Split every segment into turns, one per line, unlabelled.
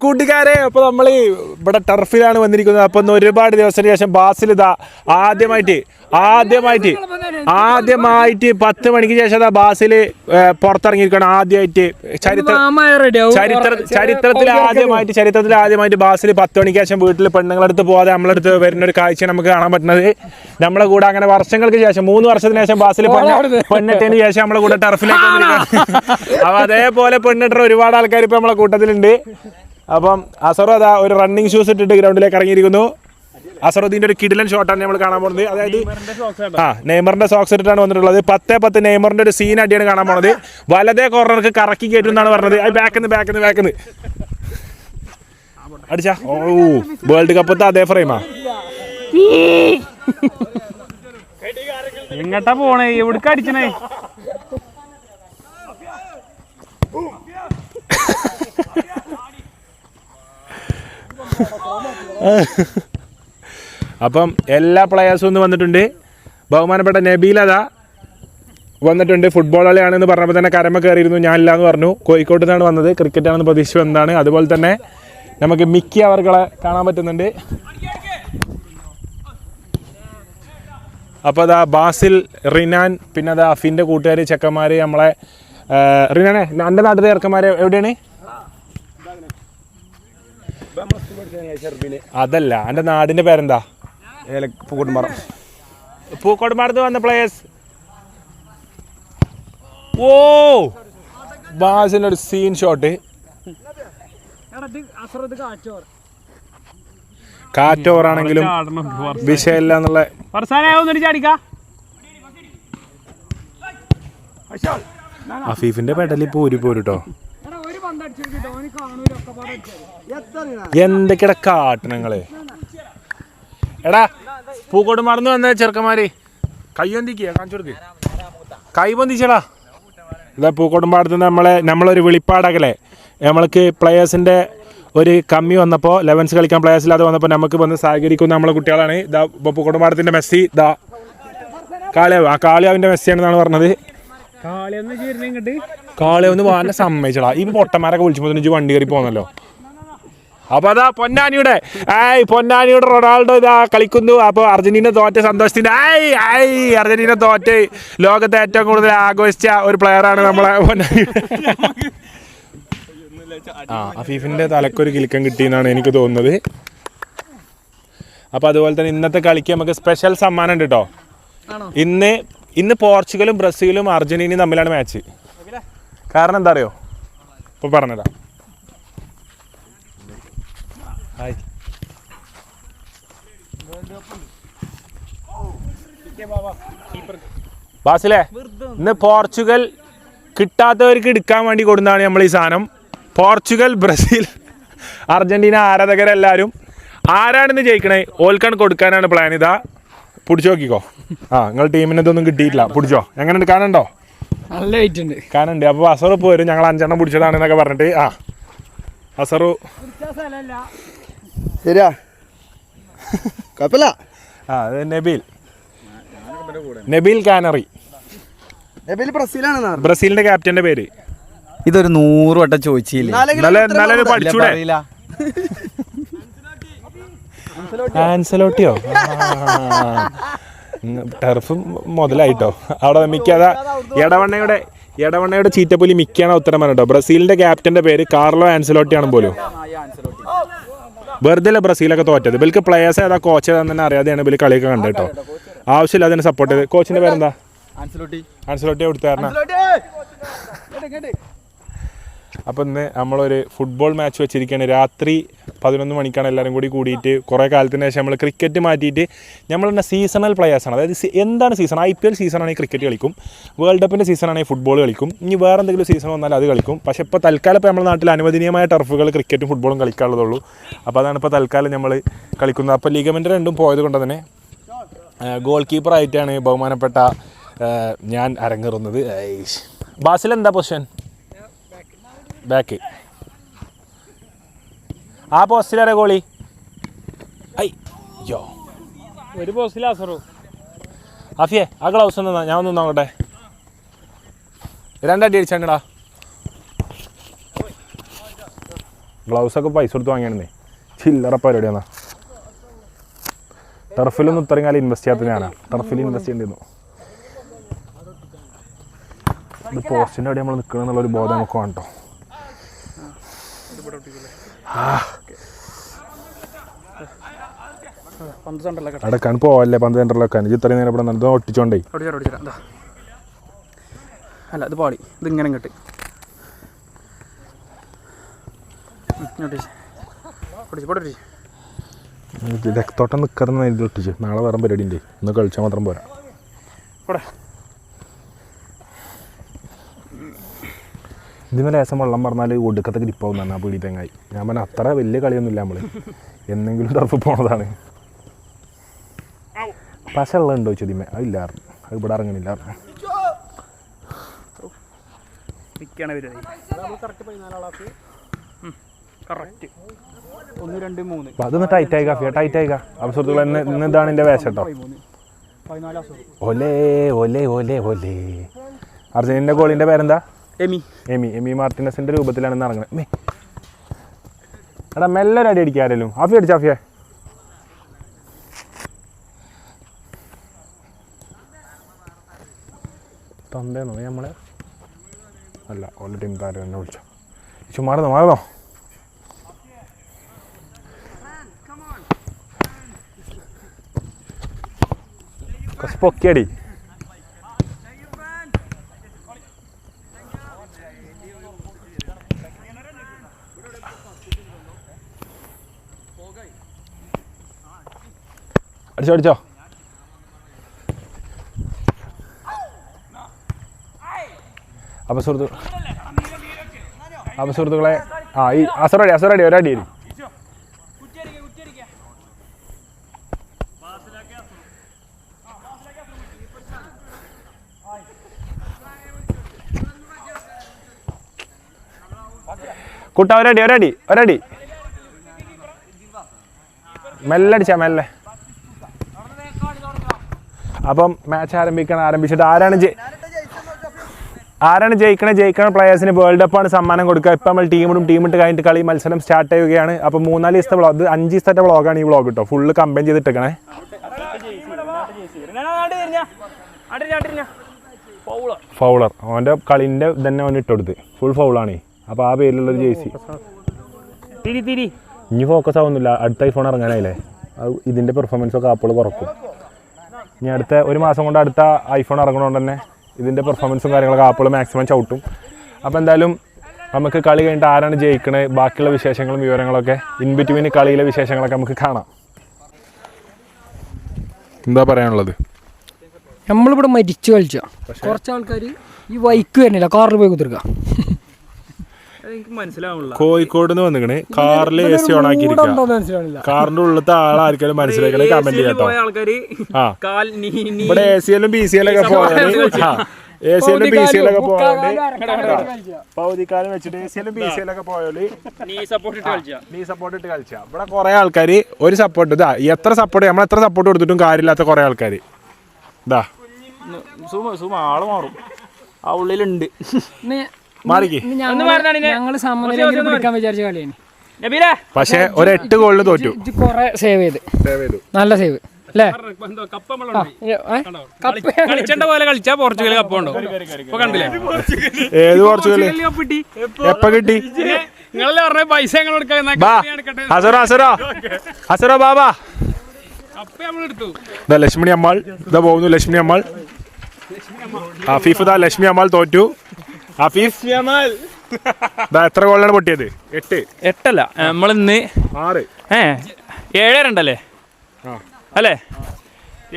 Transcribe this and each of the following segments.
കൂട്ടുകാരെ, അപ്പോൾ നമ്മൾ ഇവിടെ ടർഫിലാണ് വന്നിരിക്കുന്നത്. അപ്പം ഒരുപാട് ദിവസത്തിന് ശേഷം ബാസിൽ ഇതാ ആദ്യമായിട്ട് 10 മണിക്ക് ശേഷം ബാസിൽ പുറത്തിറങ്ങിയിരിക്കണം. ആദ്യമായിട്ട് ചരിത്രത്തിൽ ആദ്യമായിട്ട് ബാസിൽ 10 മണിക്ക് ശേഷം വീട്ടിൽ പെണ്ണുങ്ങളടുത്ത് പോകാതെ നമ്മളടുത്ത് വരുന്ന ഒരു കാഴ്ച നമുക്ക് കാണാൻ പറ്റുന്നത്. നമ്മളെ കൂടെ അങ്ങനെ വർഷങ്ങൾക്ക് ശേഷം 3 വർഷത്തിന് ശേഷം ബാസിൽ പെണ്ണിട്ടതിന് ശേഷം നമ്മളെ കൂടെ ടർഫിലേക്ക് വന്നിരിക്കണം. അപ്പൊ അതേപോലെ പെണ്ണിട്ട ഒരുപാട് ആൾക്കാർ ഇപ്പൊ നമ്മളെ കൂട്ടത്തിലുണ്ട്. അപ്പം അസറോ അതാ ഒരു റണ്ണിങ് ഷൂസ് ഇട്ടിട്ട് ഗ്രൗണ്ടിലേക്ക് ഇറങ്ങിയിരിക്കുന്നു. അസറുദ്ദീന്റെ ഒരു കിടിലൻ ഷോട്ടാണ് നമ്മൾ കാണാൻ പോകുന്നത്. അതായത് നെയ്മറിന്റെ സോക്സ് ഇട്ടിട്ടാണ് വന്നിട്ടുള്ളത്. 10-10 നെയ്മറിന്റെ ഒരു സീൻ അടിയാണ് കാണാൻ പോകുന്നത്. വലതേ കോർണർക്ക് കറക്കി കയറ്റും എന്നാണ് പറഞ്ഞത്. ബാക്കിന്ന് അടിച്ചാ. ഓ, വേൾഡ് കപ്പത്തെ അതേ ഫ്രെയിമാ.
എങ്ങട്ടാ പോണേ? എവിടേക്ക് അടിച്ചണേ?
അപ്പം എല്ലാ പ്ലെയേഴ്സും ഒന്ന് വന്നിട്ടുണ്ട്. ബഹുമാനപ്പെട്ട നബീൽ അതാ വന്നിട്ടുണ്ട്. ഫുട്ബോൾ കളിയാണെന്ന് പറഞ്ഞപ്പോൾ തന്നെ കരമ കയറിയിരുന്നു. ഞാനില്ല എന്ന് പറഞ്ഞു. കോഴിക്കോട്ട് നിന്നാണ് വന്നത്. ക്രിക്കറ്റാണെന്ന് പ്രതീക്ഷിച്ചു വന്നതാണ്. അതുപോലെ തന്നെ നമുക്ക് മിക്കി അവർകളെ കാണാൻ പറ്റുന്നുണ്ട്. അപ്പോൾ അതാ ബാസിൽ, റിനാൻ, പിന്നെ അതാ അഫിൻ്റെ കൂട്ടുകാർ, ചെക്കന്മാർ, നമ്മളെ റിനാനെ എൻ്റെ നാട്ടിലെ ചെറുക്കന്മാർ എവിടെയാണ്? അതല്ല, എൻ്റെ നാടിൻ്റെ പേരെന്താ? പൂക്കോട്ടുംപാടത്ത് വന്ന പ്ലേയേഴ്സ്. ഓ, ബാസിൻ്റെ ഒരു സീൻ ഷോട്ട്. കാറ്റോറാണെങ്കിലും വിഷയമില്ല എന്നുള്ള അഫീഫിന്റെ പെടലി പോരുട്ടോ. എന്തൊക്കെയാ കാട്ടണങ്ങള്? എടാ, പൂക്കോട്ട് മറന്നു വന്ന ചെറുക്കന്മാര് കൈയൊന്തിക്കുക, കാണിച്ചു കൊടുക്ക്. കൈ പൊന്തിച്ചടാ. ഇതാ പൂക്കോട്ടുംപാടത്ത് നമ്മളൊരു വിളിപ്പാടകലെ നമ്മൾക്ക് പ്ലെയേഴ്സിന്റെ ഒരു കമ്മി വന്നപ്പോൾ 11 കളിക്കാൻ പ്ലേയേഴ്സ് ഇല്ലാതെ വന്നപ്പോൾ നമുക്ക് വന്ന് സഹകരിക്കുന്ന നമ്മളെ കുട്ടികളാണ്. ഇതാ പൂക്കോട്ടുംപാടത്തിന്റെ മെസ്സി, ഇതാ കാളിയാവിന്റെ മെസ്സിയാണെന്നാണ് പറഞ്ഞത്. കാളിയൊന്ന് വാങ്ങാൻ സമ്മതിച്ചടാ. ഈ പൊട്ടന്മാരൊക്കെ വിളിച്ചപ്പോൾ വണ്ടി കയറി പോന്നല്ലോ. അപ്പൊ അതാ പൊന്നാനിയുടെ റൊണാൾഡോ ഇതാ കളിക്കുന്നു. അപ്പൊ അർജന്റീന തോറ്റ സന്തോഷത്തിന്റെ അർജന്റീന തോറ്റ് ലോകത്തെ ഏറ്റവും കൂടുതൽ ആഘോഷിച്ച ഒരു പ്ലെയറാണ് നമ്മളെ പൊന്നാനി. അഫീഫിന്റെ തലക്കൊരു കിലുക്കം കിട്ടിയെന്നാണ് എനിക്ക് തോന്നുന്നത്. അപ്പൊ അതുപോലെ തന്നെ ഇന്നത്തെ കളിക്ക് നമുക്ക് സ്പെഷ്യൽ സമ്മാനം ഉണ്ട് കേട്ടോ. ഇന്ന് പോർച്ചുഗലും ബ്രസീലും അർജന്റീനയും തമ്മിലാണ് മാച്ച്. കാരണം എന്താ അറിയോ? ഇപ്പൊ പറഞ്ഞതാ. ബാസിലെ, ഇന്ന് പോർച്ചുഗൽ കിട്ടാത്തവർക്ക് എടുക്കാൻ വേണ്ടി കൊടുക്കുന്നതാണ് നമ്മൾ ഈ സാധനം. പോർച്ചുഗൽ, ബ്രസീൽ, അർജന്റീന ആരാധകരെല്ലാവരും ആരാണിന്ന് ജയിക്കണേ ഓൽക്കാണ് കൊടുക്കാനാണ് പ്ലാൻ. ഇതാ പിടിച്ചു നോക്കിക്കോ. നിങ്ങൾ ടീമിന് ഇതൊന്നും കിട്ടിയിട്ടില്ല. പിടിച്ചോ. എങ്ങനെയുണ്ട്? കാണണ്ടോ?
നല്ല വെയിറ്റ് ഉണ്ട്.
കാണണ്ട്. അപ്പോൾ അസറു ഇപ്പോൾ വരും. ഞങ്ങൾ 5 എണ്ണം പിടിച്ചതാണെന്നൊക്കെ പറഞ്ഞിട്ട്. അസറു
ശരിയാ, കുഴപ്പമില്ല.
അത് നബീൽ കാനറി, ബ്രസീലിന്റെ ക്യാപ്റ്റന്റെ പേര്.
ഇതൊരു 100 വട്ടം ചോദിച്ചില്ലേ?
നല്ലൊരു പഠിച്ചൂടെ? ആൻസലോട്ടിയോ? ടർഫ് മുതലായിട്ടോ അവിടെ. മിക്കതാ ഇടവണ്ണയുടെ ചീറ്റപ്പുലി മിക്കാണ് ഉത്തരം പറഞ്ഞോ. ബ്രസീലിന്റെ ക്യാപ്റ്റന്റെ പേര് കാർലോ ആൻസലോട്ടി ആണ് പോലും. വെറുതെ ബ്രസീലൊക്കെ തോറ്റത്. ഇവർക്ക് പ്ലേയേഴ്സ് ഏതാ കോച്ച് ഏതാന്ന് തന്നെ അറിയാതെയാണ് ഇവർ കളിയൊക്കെ കണ്ടത് കേട്ടോ. ആവശ്യമില്ല അതിനെ സപ്പോർട്ട് ചെയ്ത്. കോച്ചിന്റെ പേരെന്താ? ആൻസലോട്ടി കൊടുത്തായിരുന്നു. അപ്പോൾ ഇന്ന് നമ്മളൊരു ഫുട്ബോൾ മാച്ച് വെച്ചിരിക്കുകയാണ്. രാത്രി 11 മണിക്കാണ് എല്ലാവരും കൂടിയിട്ട് കുറേ കാലത്തിന് ശേഷം നമ്മൾ ക്രിക്കറ്റ് മാറ്റിയിട്ട് നമ്മൾ തന്നെ സീസണൽ പ്ലെയേഴ്സാണ്. അതായത് എന്താണ് സീസൺ? IPL സീസണാണെങ്കിൽ ക്രിക്കറ്റ് കളിക്കും, വേൾഡ് കപ്പിൻ്റെ സീസണാണെങ്കിൽ ഫുട്ബോൾ കളിക്കും, ഇനി വേറെ എന്തെങ്കിലും സീസൺ വന്നാൽ അത് കളിക്കും. പക്ഷേ ഇപ്പോൾ തൽക്കാലം ഇപ്പോൾ നമ്മുടെ നാട്ടിൽ അനുവദനീയമായ ടർഫുകൾ ക്രിക്കറ്റും ഫുട്ബോളും കളിക്കാനുള്ളതുള്ളൂ. അപ്പോൾ അതാണ് ഇപ്പോൾ തൽക്കാലം നമ്മൾ കളിക്കുന്നത്. അപ്പോൾ ലിഗമെൻ്റ് രണ്ടും പോയത് കൊണ്ട് തന്നെ ഗോൾ കീപ്പറായിട്ടാണ് ബഹുമാനപ്പെട്ട ഞാൻ അരങ്ങേറുന്നത്. ബാസിൽ എന്താ പൊസിഷൻ? ബാക്ക്. ആ പോസ്റ്റിലാരെ ഗോളി?
ഒരു പോസ്റ്റിൽ അസറു.
അഫിയെ, ആ ഗ്ലൗസ് ഒന്ന് ഞാൻ ഒന്ന് നോക്കട്ടെ. 2 അടി അടിച്ചാണ്ടാ. ഗ്ലൗസൊക്കെ പൈസ കൊടുത്ത് വാങ്ങിയാണെന്നേ ചില്ലറ പരിപാടിയാണ്. ടർഫിലൊന്നും ഇത്രയും കാലം ഇൻവെസ്റ്റ് ചെയ്യാത്ത ഞാനാണ്. ടർഫിൽ ഇൻവെസ്റ്റ് ചെയ്യേണ്ടിയിരുന്നു. ഇത് പോസ്റ്റിൻ്റെ അവിടെ നമ്മൾ നിൽക്കണം എന്നുള്ളൊരു ബോധം നമുക്ക് വേണ്ടോ. അടക്കാൻ പോവല്ലേ പന്ത് സെൻറ്ററിലൊക്കെ ഇത് ഇത്രയും നേരം ഇവിടെ നിന്ന് ഒട്ടിച്ചോണ്ടേ.
അല്ല ഇത് പാളി ഇത് ഇങ്ങനെ ഇങ്ങോട്ട്
രക്തോട്ടം നിൽക്കുന്ന ഇതിൽ ഒട്ടിച്ച് നാളെ വേറെ പരിപാടി ഉണ്ട്. ഇന്ന് കളിച്ചാൽ മാത്രം പോരാ. ഇതിന് ലേശം വെള്ളം പറഞ്ഞാൽ ഒടുക്കത്തെ ഗ്രിപ്പാവും തന്നെ ആ പിടി തെങ്ങായി. ഞാൻ പറഞ്ഞാൽ അത്ര വലിയ കളിയൊന്നുമില്ല നമ്മൾ എന്നെങ്കിലും ടർഫ് പോണതാണ്. പശ ഉള്ളതുണ്ടോ ചോദ്യമേ അതില്ലായിരുന്നു. അത് ഇവിടെ ഇറങ്ങണില്ല. അതൊന്ന് ടൈറ്റ് ആയിക്കാ ടൈറ്റ് ആയിക്കാ. അപ്പോൾ സുഹൃത്തുക്കളെ ഇന്ന് ഇതാണ് എൻ്റെ വേഷം കേട്ടോ. ഒലേ ഒലേ ഒലേ ഒലേ. അർജന്റീനൻ്റെ ഗോളിൻ്റെ പേരെന്താ? എമി മാർട്ടിനസിൻ്റെ രൂപത്തിലാണ് ഇന്ന് ഇറങ്ങുന്നത്. എടാ മെല്ലെ ഒരു അടി അടിക്കാരല്ലോ. ആഫി അടിച്ച ആഫിയെ തന്തേന്നോ നമ്മളെ അല്ല ഓരോ ടീം താരം എന്നെ വിളിച്ചോ. ചുമ്മാറുന്നോ മാറുന്നോ. കുറച്ച് പൊക്കിയടി. അടിച്ചോ അടിച്ചോ. അപ്പോൾ സുഹൃത്തുക്കളെ ഈ അസറടി ഒരടി. കുട്ട ഒരടി മെല്ലെ അടിച്ചാ മെല്ലെ. അപ്പം മാച്ച് ആരംഭിച്ചിട്ട് ആരാണ് ജയിക്കണ പ്ലെയേഴ്സിന് വേൾഡ് കപ്പാണ് സമ്മാനം കൊടുക്കുക. ഇപ്പം നമ്മൾ ടീമിട്ട് കഴിഞ്ഞിട്ട് കളി മത്സരം സ്റ്റാർട്ട് ചെയ്യുകയാണ്. അപ്പം 3-4 ദിവസത്തെ വ്ളോഗ്, ഇത് 5 ദിവസത്തെ വ്ളോഗാണ് ഈ വ്ളോഗ് കേട്ടോ. Full combine ചെയ്തിട്ടേക്കണേ. ഫൗളർ അവൻ്റെ കളിൻ്റെ തന്നെ അവൻ ഇട്ടുകൊടുത്ത് ഫുൾ ഫൗളാണ്. അപ്പോൾ ആ പേരിലുള്ളൊരു ജേഴ്സി ഇനി ഫോക്കസ് ആവുന്നില്ല. അടുത്ത ഐഫോൺ ഇറങ്ങാനായില്ലേ. അത് ഇതിൻ്റെ പെർഫോമൻസൊക്കെ ആപ്പിൾ കുറക്കും. ഇനി അടുത്ത ഒരു മാസം കൊണ്ട് അടുത്ത ഐഫോൺ ഇറങ്ങണോണ്ട് തന്നെ ഇതിൻ്റെ പെർഫോമൻസും കാര്യങ്ങളൊക്കെ ആപ്പിൾ മാക്സിമം ചവിട്ടും. അപ്പോൾ എന്തായാലും നമുക്ക് കളി കഴിഞ്ഞിട്ട് ആരാണ് ജയിക്കണത്, ബാക്കിയുള്ള വിശേഷങ്ങളും വിവരങ്ങളൊക്കെ ഇൻ ബിറ്റ്വീൻ കളിയിലെ വിശേഷങ്ങളൊക്കെ നമുക്ക് കാണാം. എന്താ പറയാനുള്ളത്?
നമ്മളിവിടെ മരിച്ചു കളിച്ച കുറച്ച് ആൾക്കാർ ഈ വൈക്ക് വരുന്നില്ല, കാറിൽ പോയി കുത്തിരിക്കുക.
കോഴിക്കോട് നിന്ന് വന്നിക്കണേ കാറിൽ AC ഓൺ ആക്കിയിരിക്കുക. കാറിന്റെ ഉള്ളത്തെ ആളാർക്കും മനസ്സിലാക്കണേ കമന്റ് ചെയ്യാട്ടോ. ഇവിടെ ACL BCL ഒക്കെ പോയാല് ACL BCL ഒക്കെ പോയാല് പൗതിക്കാലം വെച്ചിട്ട് ACL BCL ഒക്കെ പോയാല് നീ സപ്പോർട്ട് ഇട്ട് കളിച്ച. ഇവിടെ കുറെ ആൾക്കാര് ഒരു സപ്പോർട്ട് ഇതാ എത്ര സപ്പോർട്ട് നമ്മൾ എത്ര സപ്പോർട്ട് കൊടുത്തിട്ടും കാര്യമില്ലാത്ത കുറെ ആൾക്കാര് ഇതാ ആള് മാറും ആ ഉള്ളിലുണ്ട്. പക്ഷെ ഒരു 8 ഗോളിന് തോറ്റു.
സേവ് ചെയ്ത് നല്ല സേവ് അല്ലേ.
ഏത് പോർച്ചുഗൽ എപ്പ കിട്ടി? ഹസറോ ബാബാ ലക്ഷ്മണി അമ്മാൾ ഇതാ പോകുന്നു. ലക്ഷ്മി അമ്മാൾ ഹഫീഫ് ലക്ഷ്മി അമ്മാൾ തോറ്റു. ഹഫീഫ് എത്ര ഗോളിനാണ് പൊട്ടിയത്?
8 അല്ല നമ്മളിന്ന്
6
7-2 അല്ലേ.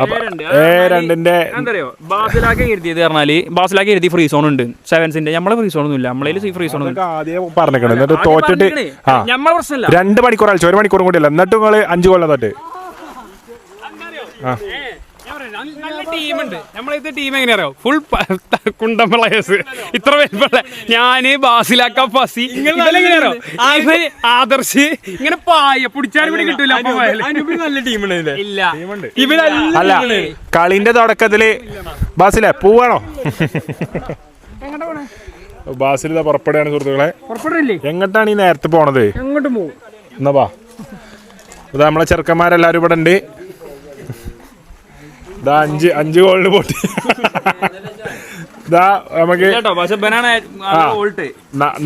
7-2
എന്തറിയോ ബാസിലാക്കി എഴുതിയത് പറഞ്ഞാല് ബാസിലാക്കി എഴുതി ഫ്രീ സോൺ ഉണ്ട്. സെവൻസിന്റെ നമ്മളെ ഫ്രീ സോൺ ഒന്നും ഇല്ല. നമ്മളെ ഫ്രീ സോൺ
ആദ്യം പറഞ്ഞേക്കണം. എന്നിട്ട് തോറ്റിട്ട്
നമ്മളെ പ്രശ്നമില്ല. 2
മണിക്കൂർ കളിച്ചു, 1 മണിക്കൂറും കൂടി അല്ല. എന്നിട്ടും നിങ്ങൾ 5 ഗോളിനാ തോറ്റ്.
നല്ല ടീമുണ്ട് നമ്മളിത്. ടീം എങ്ങനെയാ ഫുൾ കുണ്ടൻ പ്ലേയേഴ്സ് ഇത്ര വലിപ്പമുള്ള ഞാന് ബാസിലാക്ക ഫസി ആദർശ് ഇങ്ങനെ പായ പിടിച്ചാലും കൂടി കിട്ടൂല. നല്ല ടീമുണ്ട്.
അല്ല കളിന്റെ തുടക്കത്തില് ബാസിലെ പോവാണോ? ബാസിൽ ഇതാ പുറപ്പെടുകയാണ് സുഹൃത്തുക്കളെ.
പുറപ്പെടില്ലേ?
എങ്ങോട്ടാണ് ഈ നേരത്തെ പോണത്?
എങ്ങോട്ടും പോകും.
എന്നാ വാ. ഇതാ നമ്മളെ ചെറുക്കന്മാരെല്ലാവരും ഇവിടെ ഉണ്ട്. ഇതാ 5 ഗോളിന് പോട്ടി. ഇതാ നമുക്ക്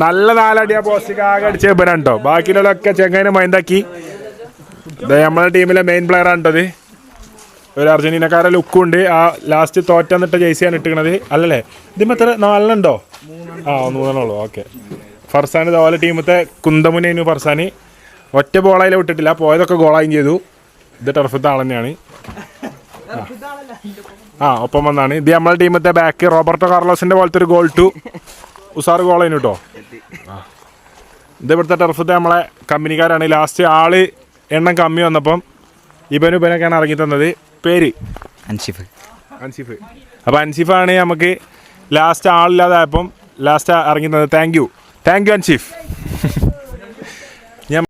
നല്ല 4 അടിയാ പോസ്റ്റിക്ക് ആകെ അടിച്ച ഇവനാണ് കേട്ടോ. ബാക്കിയുള്ളതൊക്കെ ചെങ്ങൈനെ മൈൻഡാക്കി. ഇതാ നമ്മളെ ടീമിലെ മെയിൻ പ്ലെയർ ആണ് കേട്ടത്. ഒരു അർജന്റീനക്കാരെ ലുക്കും ഉണ്ട്. ആ ലാസ്റ്റ് തോറ്റന്നിട്ട ജേഴ്സിയാണ് ഇട്ടിക്കണത് അല്ലല്ലേ? ഇതിപ്പോൾ എത്ര 4 ഉണ്ടോ? 3 ഉള്ളൂ. ഓക്കെ. ഫർസാൻ ഇതുപോലെ ടീമത്തെ കുന്തമുനു. ഫർസാൻ ഒറ്റ ബോളായാലും വിട്ടിട്ടില്ല, പോയതൊക്കെ ഗോളായും ചെയ്തു. ഇത് ടർഫത്തെ ആൾ തന്നെയാണ്. ഒപ്പം വന്നാണ്. ഇത് നമ്മളെ ടീമത്തെ ബാക്ക് റോബർട്ടോ കാർലോസിന്റെ പോലത്തെ ഒരു ഗോൾ ടു ഉസാർ ഗോൾ അതിന് കേട്ടോ. ഇത് ഇവിടുത്തെ ടർഫത്തെ നമ്മളെ കമ്പനിക്കാരാണ്. ലാസ്റ്റ് ആള് എണ്ണം കമ്മി വന്നപ്പം ഇവനൊക്കെയാണ് ഇറങ്ങി തന്നത്. പേര്
അൻഷിഫ്.
അപ്പോൾ അൻഷിഫാണ് നമുക്ക് ലാസ്റ്റ് ആളില്ലാതായപ്പം ലാസ്റ്റ് ഇറങ്ങി തന്നത്. Thank you Anshif.